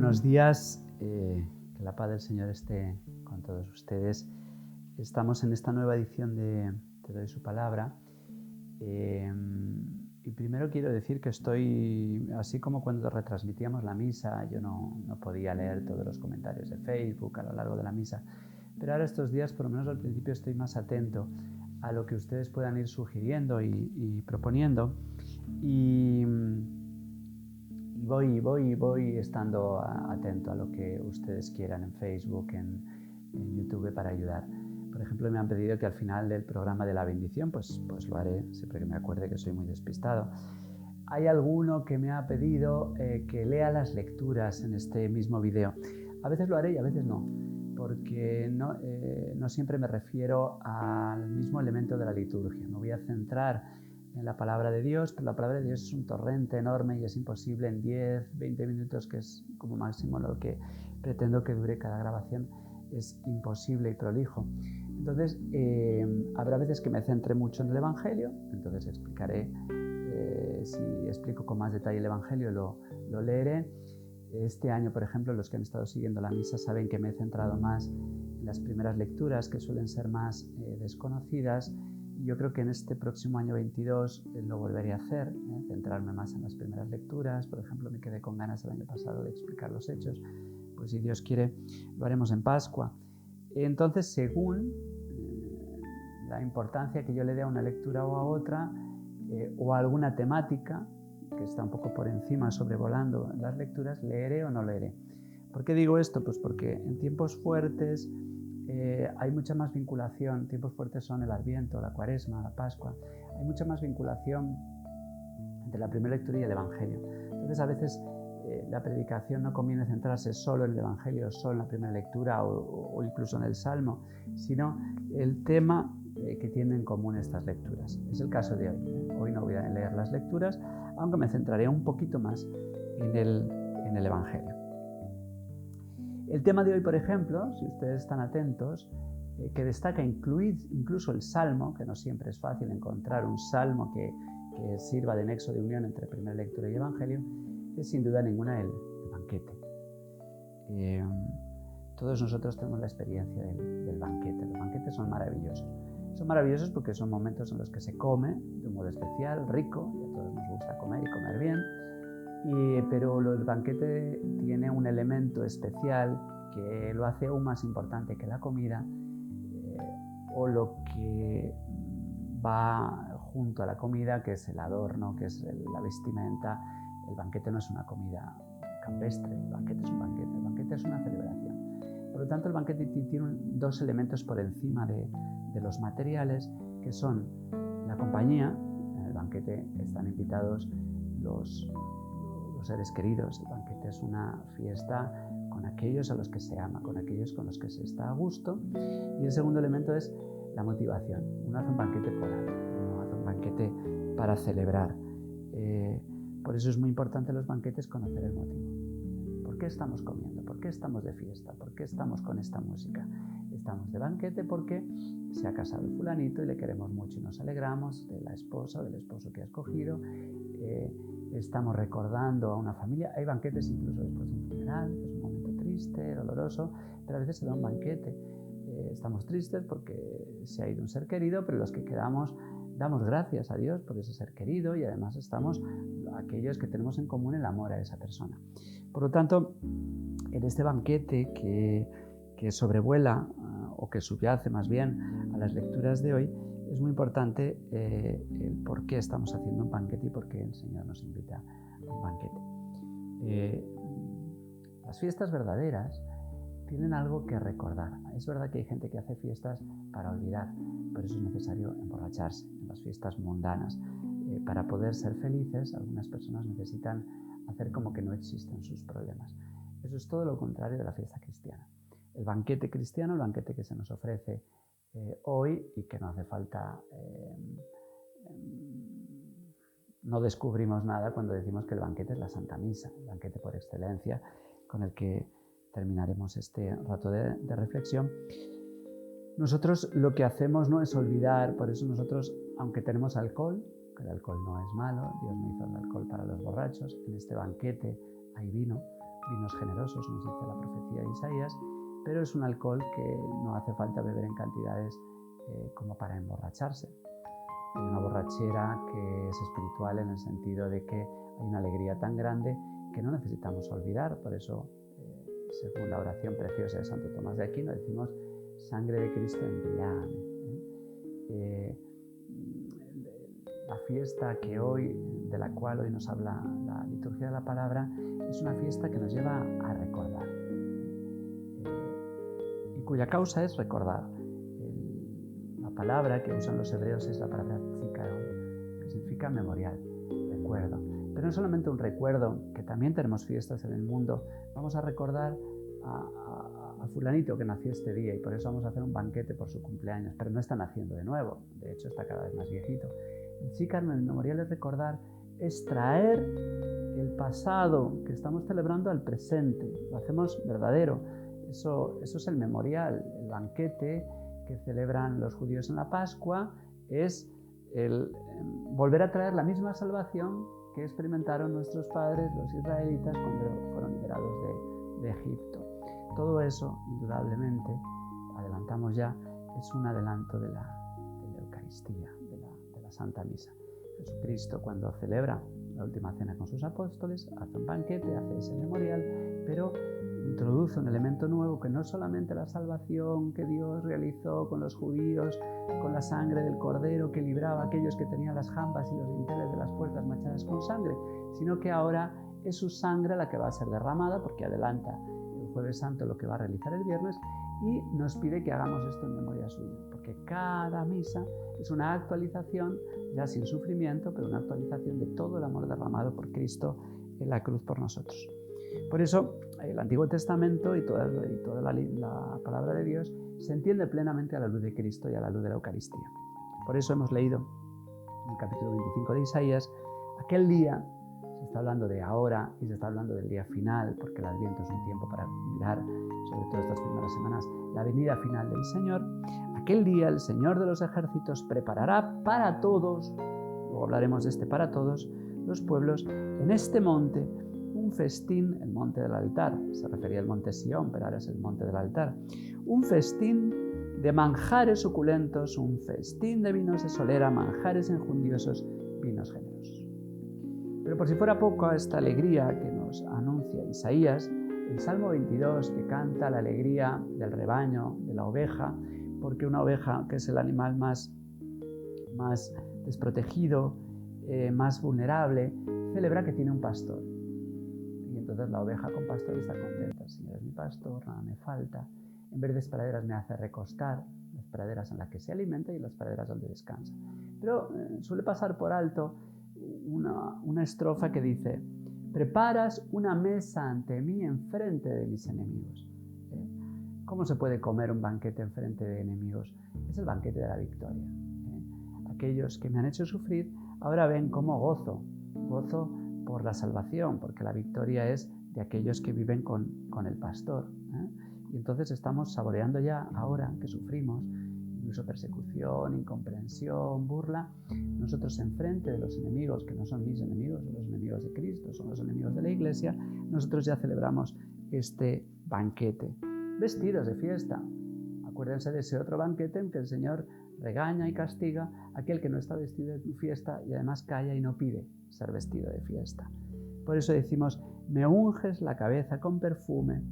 Buenos días, que la paz del Señor esté con todos ustedes. Estamos en esta nueva edición de Te doy su palabra. Y primero quiero decir que estoy, así como cuando retransmitíamos la misa, yo no podía leer todos los comentarios de Facebook a lo largo de la misa, pero ahora estos días, por lo menos al principio, estoy más atento a lo que ustedes puedan ir sugiriendo y proponiendo. Y voy estando atento a lo que ustedes quieran en Facebook, en YouTube para ayudar. Por ejemplo, me han pedido que al final del programa de la bendición, pues lo haré, siempre que me acuerde, que soy muy despistado. Hay alguno que me ha pedido que lea las lecturas en este mismo video. A veces lo haré y a veces no, porque no siempre me refiero al mismo elemento de la liturgia. Me voy a centrar en la palabra de Dios, pero la palabra de Dios es un torrente enorme y es imposible en 10, 20 minutos, que es como máximo lo que pretendo que dure cada grabación, es imposible y prolijo. Entonces, habrá veces que me centre mucho en el Evangelio, entonces explicaré, si explico con más detalle el Evangelio, lo leeré. Este año, por ejemplo, los que han estado siguiendo la misa saben que me he centrado más en las primeras lecturas, que suelen ser más desconocidas. Yo creo que en este próximo año 22 lo volveré a hacer, centrarme más en las primeras lecturas. Por ejemplo, me quedé con ganas el año pasado de explicar los Hechos, pues si Dios quiere lo haremos en Pascua. Entonces, según la importancia que yo le dé a una lectura o a otra, o a alguna temática que está un poco por encima, sobrevolando las lecturas, leeré o no leeré. ¿Por qué digo esto? Pues porque en tiempos fuertes hay mucha más vinculación. Tiempos fuertes son el Adviento, la Cuaresma, la Pascua. Hay mucha más vinculación entre la primera lectura y el Evangelio. Entonces, a veces la predicación no conviene centrarse solo en el Evangelio, solo en la primera lectura o incluso en el Salmo, sino el tema que tienen en común estas lecturas. Es el caso de hoy. Hoy no voy a leer las lecturas, aunque me centraré un poquito más en el Evangelio. El tema de hoy, por ejemplo, si ustedes están atentos, que destaca incluso el Salmo, que no siempre es fácil encontrar un Salmo que sirva de nexo de unión entre primera lectura y Evangelio, es sin duda ninguna el banquete. Todos nosotros tenemos la experiencia del banquete. Los banquetes son maravillosos. Son maravillosos porque son momentos en los que se come de un modo especial, rico, y a todos nos gusta comer y comer bien. Pero el banquete tiene un elemento especial que lo hace aún más importante que la comida, o lo que va junto a la comida, que es el adorno, que es la vestimenta. El banquete no es una comida campestre, el banquete es un banquete, el banquete es una celebración. Por lo tanto, el banquete tiene dos elementos por encima de los materiales, que son la compañía. En el banquete están invitados los seres queridos. El banquete es una fiesta con aquellos a los que se ama, con aquellos con los que se está a gusto. Y el segundo elemento es la motivación. Uno hace un banquete por algo, uno hace un banquete para celebrar. Por eso es muy importante en los banquetes conocer el motivo. ¿Por qué estamos comiendo? ¿Por qué estamos de fiesta? ¿Por qué estamos con esta música? Estamos de banquete porque se ha casado el fulanito y le queremos mucho y nos alegramos de la esposa o del esposo que ha escogido. Estamos recordando a una familia. Hay banquetes incluso después de un funeral, que es un momento triste, doloroso, pero a veces se da un banquete. Estamos tristes porque se ha ido un ser querido, pero los que quedamos damos gracias a Dios por ese ser querido, y además estamos aquellos que tenemos en común el amor a esa persona. Por lo tanto, en este banquete que sobrevuela o que subyace más bien a las lecturas de hoy, es muy importante el por qué estamos haciendo un banquete y por qué el Señor nos invita a un banquete. Las fiestas verdaderas tienen algo que recordar. Es verdad que hay gente que hace fiestas para olvidar, por eso es necesario emborracharse en las fiestas mundanas. Para poder ser felices, algunas personas necesitan hacer como que no existen sus problemas. Eso es todo lo contrario de la fiesta cristiana. El banquete cristiano, el banquete que se nos ofrece hoy, y que no hace falta, no descubrimos nada cuando decimos que el banquete es la Santa Misa, el banquete por excelencia con el que terminaremos este rato de reflexión. Nosotros lo que hacemos no es olvidar, por eso nosotros, aunque tenemos alcohol, que el alcohol no es malo, Dios no hizo el alcohol para los borrachos, en este banquete hay vino, vinos generosos, nos dice la profecía de Isaías, pero es un alcohol que no hace falta beber en cantidades como para emborracharse. Hay una borrachera que es espiritual en el sentido de que hay una alegría tan grande que no necesitamos olvidar. Por eso, según la oración preciosa de Santo Tomás de Aquino, decimos sangre de Cristo embriágame. La fiesta de la cual hoy nos habla la liturgia de la palabra, es una fiesta que nos lleva a recordar y cuya causa es recordar. La palabra que usan los hebreos es la palabra zikaron, que significa memorial, recuerdo. Pero no solamente un recuerdo, que también tenemos fiestas en el mundo. Vamos a recordar a fulanito que nació este día y por eso vamos a hacer un banquete por su cumpleaños, pero no está naciendo de nuevo, de hecho está cada vez más viejito. El zikaron, el memorial de recordar, es traer el pasado que estamos celebrando al presente, lo hacemos verdadero. Eso es el memorial. El banquete que celebran los judíos en la Pascua es el volver a traer la misma salvación que experimentaron nuestros padres, los israelitas, cuando fueron liberados de Egipto. Todo eso, indudablemente, adelantamos ya, es un adelanto de la Eucaristía, de la Santa Misa. Jesucristo, cuando celebra la última cena con sus apóstoles, hace un banquete, hace ese memorial, pero introduce un elemento nuevo que no es solamente la salvación que Dios realizó con los judíos, con la sangre del cordero que libraba a aquellos que tenían las jambas y los dinteles de las puertas manchadas con sangre, sino que ahora es su sangre la que va a ser derramada, porque adelanta el Jueves Santo lo que va a realizar el viernes, y nos pide que hagamos esto en memoria suya, porque cada misa es una actualización, ya sin sufrimiento, pero una actualización de todo el amor derramado por Cristo en la cruz por nosotros. Por eso, el Antiguo Testamento y toda la palabra de Dios se entiende plenamente a la luz de Cristo y a la luz de la Eucaristía. Por eso hemos leído en el capítulo 25 de Isaías, aquel día, se está hablando de ahora y se está hablando del día final, porque el Adviento es un tiempo para mirar, sobre todo estas primeras semanas, la venida final del Señor. Aquel día el Señor de los ejércitos preparará para todos, luego hablaremos de este para todos, los pueblos, en este monte, un festín, el monte del altar, se refería al monte Sión, pero ahora es el monte del altar, un festín de manjares suculentos, un festín de vinos de solera, manjares enjundiosos, vinos generosos. Pero por si fuera poco a esta alegría que nos anuncia Isaías, el Salmo 22, que canta la alegría del rebaño, de la oveja, porque una oveja, que es el animal más desprotegido, más vulnerable, celebra que tiene un pastor. Y entonces la oveja con pastor está contenta. El Señor es mi pastor, nada me falta. En verdes praderas me hace recostar, las praderas en las que se alimenta y las praderas donde descansa. Pero suele pasar por alto una estrofa que dice: preparas una mesa ante mí enfrente de mis enemigos. ¿Cómo se puede comer un banquete enfrente de enemigos? Es el banquete de la victoria. Aquellos que me han hecho sufrir ahora ven cómo gozo por la salvación, porque la victoria es de aquellos que viven con el pastor. Y entonces estamos saboreando ya, ahora que sufrimos, incluso persecución, incomprensión, burla, nosotros enfrente de los enemigos, que no son mis enemigos, son los enemigos de Cristo, son los enemigos de la Iglesia, nosotros ya celebramos este banquete, vestidos de fiesta. Acuérdense de ese otro banquete en que el Señor regaña y castiga a aquel que no está vestido de fiesta y además calla y no pide ser vestido de fiesta. Por eso decimos: me unges la cabeza con perfume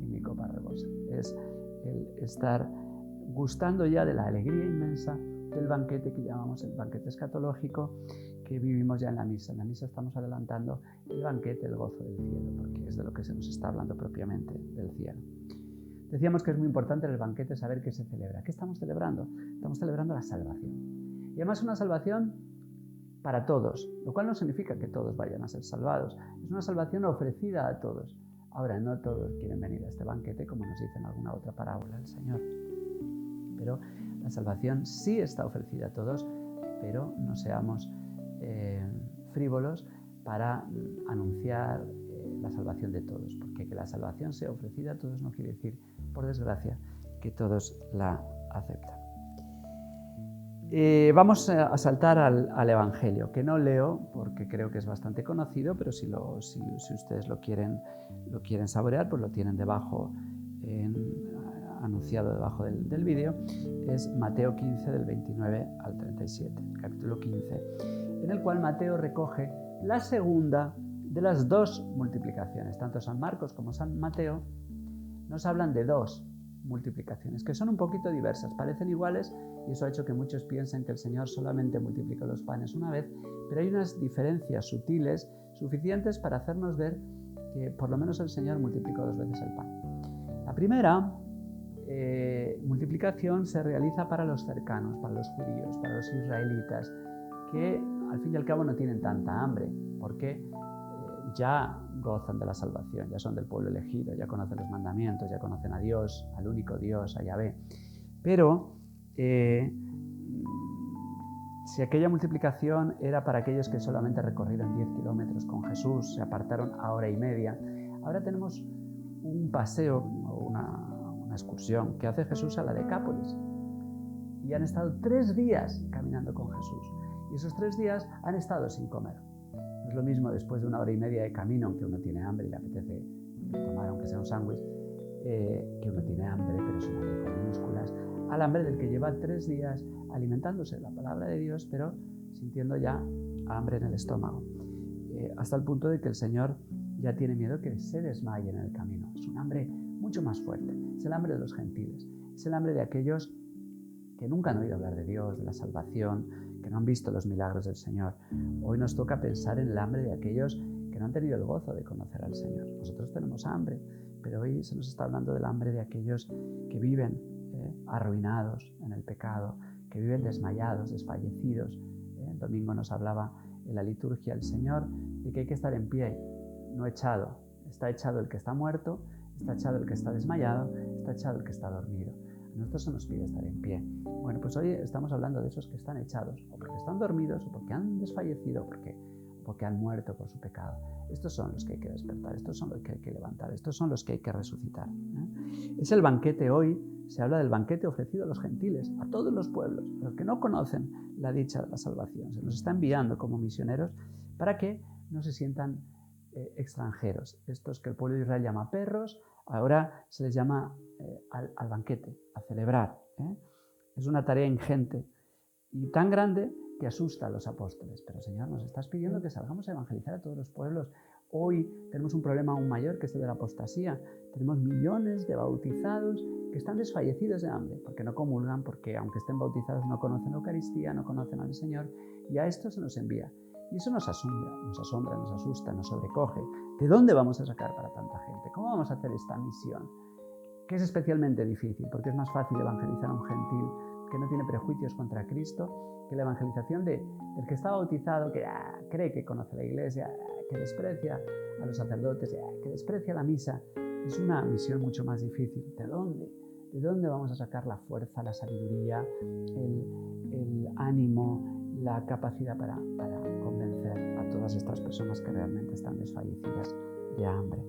y mi copa rebosa. Es el estar gustando ya de la alegría inmensa del banquete que llamamos el banquete escatológico, que vivimos ya en la misa. En la misa estamos adelantando el banquete, el gozo del cielo, porque es de lo que se nos está hablando propiamente, del cielo. Decíamos que es muy importante en el banquete saber qué se celebra. ¿Qué estamos celebrando? Estamos celebrando la salvación. Y además una salvación para todos, lo cual no significa que todos vayan a ser salvados. Es una salvación ofrecida a todos. Ahora, no todos quieren venir a este banquete, como nos dice en alguna otra parábola el Señor. Pero la salvación sí está ofrecida a todos, pero no seamos frívolos para anunciar la salvación de todos, porque que la salvación sea ofrecida a todos no quiere decir, por desgracia, que todos la aceptan. Vamos a saltar al Evangelio, que no leo porque creo que es bastante conocido, pero si ustedes lo quieren saborear, pues lo tienen debajo, anunciado debajo del vídeo. Es Mateo 15, del 29 al 37, el capítulo 15, en el cual Mateo recoge la segunda de las dos multiplicaciones. Tanto San Marcos como San Mateo nos hablan de dos multiplicaciones, que son un poquito diversas, parecen iguales, y eso ha hecho que muchos piensen que el Señor solamente multiplicó los panes una vez, pero hay unas diferencias sutiles suficientes para hacernos ver que por lo menos el Señor multiplicó dos veces el pan. La primera multiplicación se realiza para los cercanos, para los judíos, para los israelitas, que al fin y al cabo no tienen tanta hambre, porque ya gozan de la salvación, ya son del pueblo elegido, ya conocen los mandamientos, ya conocen a Dios, al único Dios, a Yahvé. Pero si aquella multiplicación era para aquellos que solamente recorrieron 10 kilómetros con Jesús, se apartaron a hora y media, ahora tenemos un paseo o una excursión que hace Jesús a la Decápolis. Y han estado 3 días caminando con Jesús. Y esos 3 días han estado sin comer. No es lo mismo después de 1 hora y media de camino, aunque uno tiene hambre y le apetece tomar aunque sea un sándwich, que uno tiene hambre, pero es un hambre con minúsculas, al hambre del que lleva 3 días alimentándose de la palabra de Dios, pero sintiendo ya hambre en el estómago. Hasta el punto de que el Señor ya tiene miedo que se desmaye en el camino. Es un hambre mucho más fuerte. Es el hambre de los gentiles. Es el hambre de aquellos que nunca han oído hablar de Dios, de la salvación, que no han visto los milagros del Señor. Hoy nos toca pensar en el hambre de aquellos que no han tenido el gozo de conocer al Señor. Nosotros tenemos hambre, pero hoy se nos está hablando del hambre de aquellos que viven arruinados en el pecado, que viven desmayados, desfallecidos. El domingo nos hablaba en la liturgia el Señor de que hay que estar en pie, no echado. Está echado el que está muerto, está echado el que está desmayado, está echado el que está dormido. A nosotros se nos pide estar en pie. Bueno, pues hoy estamos hablando de esos que están echados, o porque están dormidos, o porque han desfallecido, porque han muerto por su pecado. Estos son los que hay que despertar, estos son los que hay que levantar, estos son los que hay que resucitar. Es el banquete hoy, se habla del banquete ofrecido a los gentiles, a todos los pueblos, a los que no conocen la dicha de la salvación. Se nos está enviando como misioneros para que no se sientan extranjeros. Estos que el pueblo de Israel llama perros, ahora se les llama al banquete, a celebrar. Es una tarea ingente y tan grande que asusta a los apóstoles. Pero Señor, nos estás pidiendo que salgamos a evangelizar a todos los pueblos. Hoy tenemos un problema aún mayor, que es el de la apostasía. Tenemos millones de bautizados que están desfallecidos de hambre, porque no comulgan, porque aunque estén bautizados no conocen la Eucaristía, no conocen al Señor, y a esto se nos envía. Y eso nos asombra, nos asusta, nos sobrecoge. ¿De dónde vamos a sacar para tanta gente? ¿Cómo vamos a hacer esta misión? Que es especialmente difícil, porque es más fácil evangelizar a un gentil que no tiene prejuicios contra Cristo, que la evangelización del que está bautizado, que cree que conoce la Iglesia, que desprecia a los sacerdotes, que desprecia la misa. Es una misión mucho más difícil. ¿De dónde? ¿De dónde vamos a sacar la fuerza, la sabiduría, el ánimo, la capacidad para convencer a todas estas personas que realmente están desfallecidas de hambre?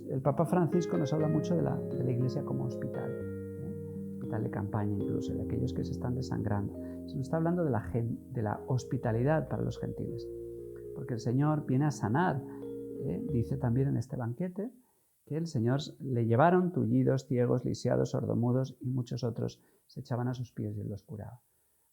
El Papa Francisco nos habla mucho de la Iglesia como hospital, hospital de campaña incluso, de aquellos que se están desangrando. Se nos está hablando de la hospitalidad para los gentiles, porque el Señor viene a sanar. Dice también en este banquete que el Señor le llevaron tullidos, ciegos, lisiados, sordomudos y muchos otros se echaban a sus pies y Él los curaba.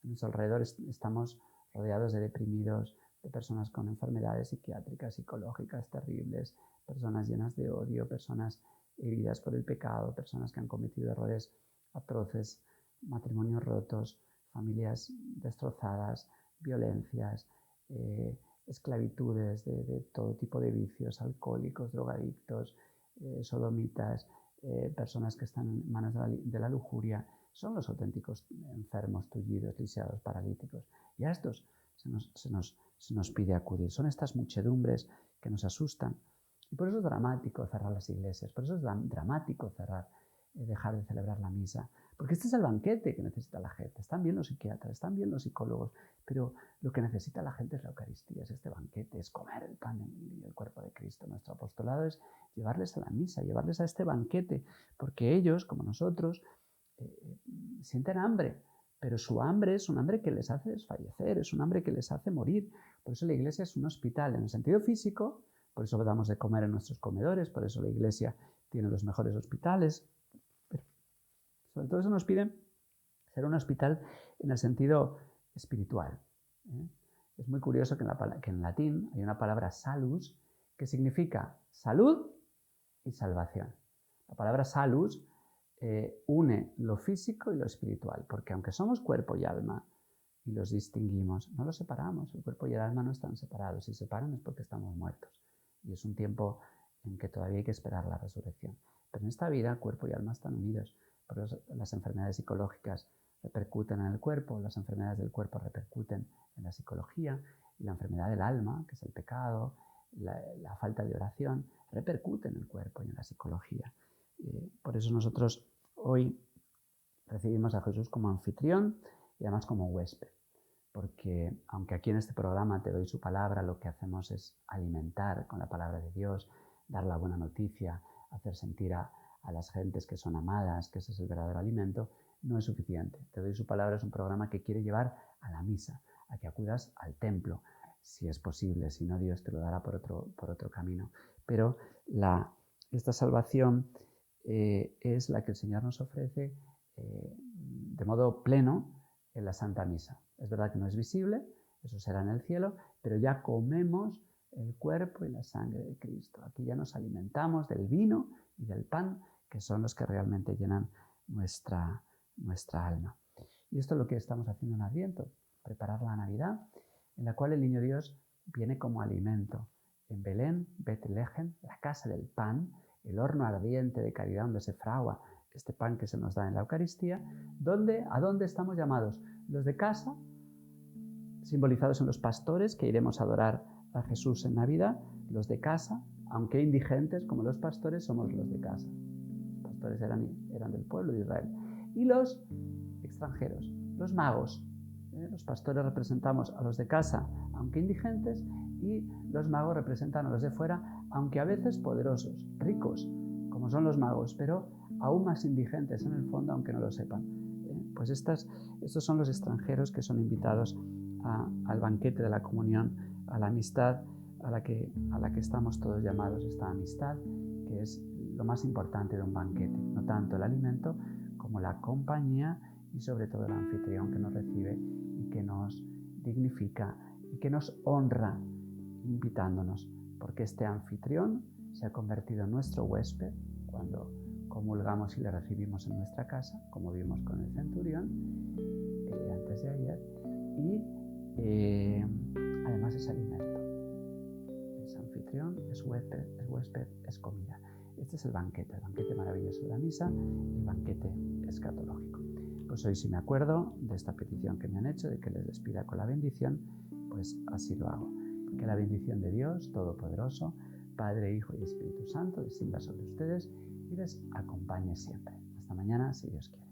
A nuestro alrededor estamos rodeados de deprimidos, de personas con enfermedades psiquiátricas, psicológicas terribles, personas llenas de odio, personas heridas por el pecado, personas que han cometido errores atroces, matrimonios rotos, familias destrozadas, violencias, esclavitudes de todo tipo de vicios, alcohólicos, drogadictos, sodomitas, personas que están en manos de la lujuria. Son los auténticos enfermos, tullidos, lisiados, paralíticos. Y a estos se nos pide acudir. Son estas muchedumbres que nos asustan. Y por eso es dramático cerrar las iglesias, por eso es dramático dejar de celebrar la misa. Porque este es el banquete que necesita la gente. Están bien los psiquiatras, están bien los psicólogos, pero lo que necesita la gente es la Eucaristía, es este banquete, es comer el pan y el cuerpo de Cristo. Nuestro apostolado es llevarles a la misa, llevarles a este banquete, porque ellos, como nosotros, sienten hambre, pero su hambre es un hambre que les hace desfallecer, es un hambre que les hace morir. Por eso la iglesia es un hospital en el sentido físico, por eso damos de comer en nuestros comedores, por eso la iglesia tiene los mejores hospitales, pero sobre todo eso nos pide ser un hospital en el sentido espiritual. Es muy curioso que en latín hay una palabra salus que significa salud y salvación. La palabra salus une lo físico y lo espiritual, porque aunque somos cuerpo y alma y los distinguimos, no los separamos. El cuerpo y el alma no están separados. Si se separan es porque estamos muertos. Y es un tiempo en que todavía hay que esperar la resurrección. Pero en esta vida, cuerpo y alma están unidos. Por eso las enfermedades psicológicas repercuten en el cuerpo, las enfermedades del cuerpo repercuten en la psicología, y la enfermedad del alma, que es el pecado, la falta de oración, repercute en el cuerpo y en la psicología. Por eso nosotros hoy recibimos a Jesús como anfitrión y además como huésped, porque aunque aquí en este programa te doy su palabra, lo que hacemos es alimentar con la palabra de Dios, dar la buena noticia, hacer sentir a las gentes que son amadas, que ese es el verdadero alimento, no es suficiente. Te doy su palabra es un programa que quiere llevar a la misa, a que acudas al templo, si es posible, si no Dios te lo dará por otro camino. Pero esta salvación es la que el Señor nos ofrece de modo pleno en la Santa Misa. Es verdad que no es visible, eso será en el cielo, pero ya comemos el cuerpo y la sangre de Cristo. Aquí ya nos alimentamos del vino y del pan, que son los que realmente llenan nuestra alma. Y esto es lo que estamos haciendo en Adviento, preparar la Navidad, en la cual el Niño Dios viene como alimento. En Belén, Betlehem, la casa del pan, el horno ardiente de caridad donde se fragua este pan que se nos da en la Eucaristía, ¿a dónde estamos llamados? Los de casa, simbolizados en los pastores, que iremos a adorar a Jesús en Navidad, los de casa, aunque indigentes como los pastores, somos los de casa. Los pastores eran del pueblo de Israel. Y los extranjeros, los magos. Los pastores representamos a los de casa, aunque indigentes, y los magos representan a los de fuera, aunque a veces poderosos, ricos, como son los magos, pero aún más indigentes en el fondo, aunque no lo sepan. Pues estos son los extranjeros que son invitados al banquete de la comunión, a la amistad a la que estamos todos llamados, esta amistad que es lo más importante de un banquete, no tanto el alimento como la compañía y sobre todo el anfitrión que nos recibe y que nos dignifica y que nos honra invitándonos, porque este anfitrión se ha convertido en nuestro huésped cuando comulgamos y le recibimos en nuestra casa, como vimos con el centurión antes de ayer, y además es alimento. Es anfitrión, es huésped, es comida. Este es el banquete maravilloso de la misa, el banquete escatológico. Pues hoy, si me acuerdo de esta petición que me han hecho, de que les despida con la bendición, pues así lo hago. Que la bendición de Dios Todopoderoso, Padre, Hijo y Espíritu Santo, descienda sobre ustedes y les acompañe siempre. Hasta mañana, si Dios quiere.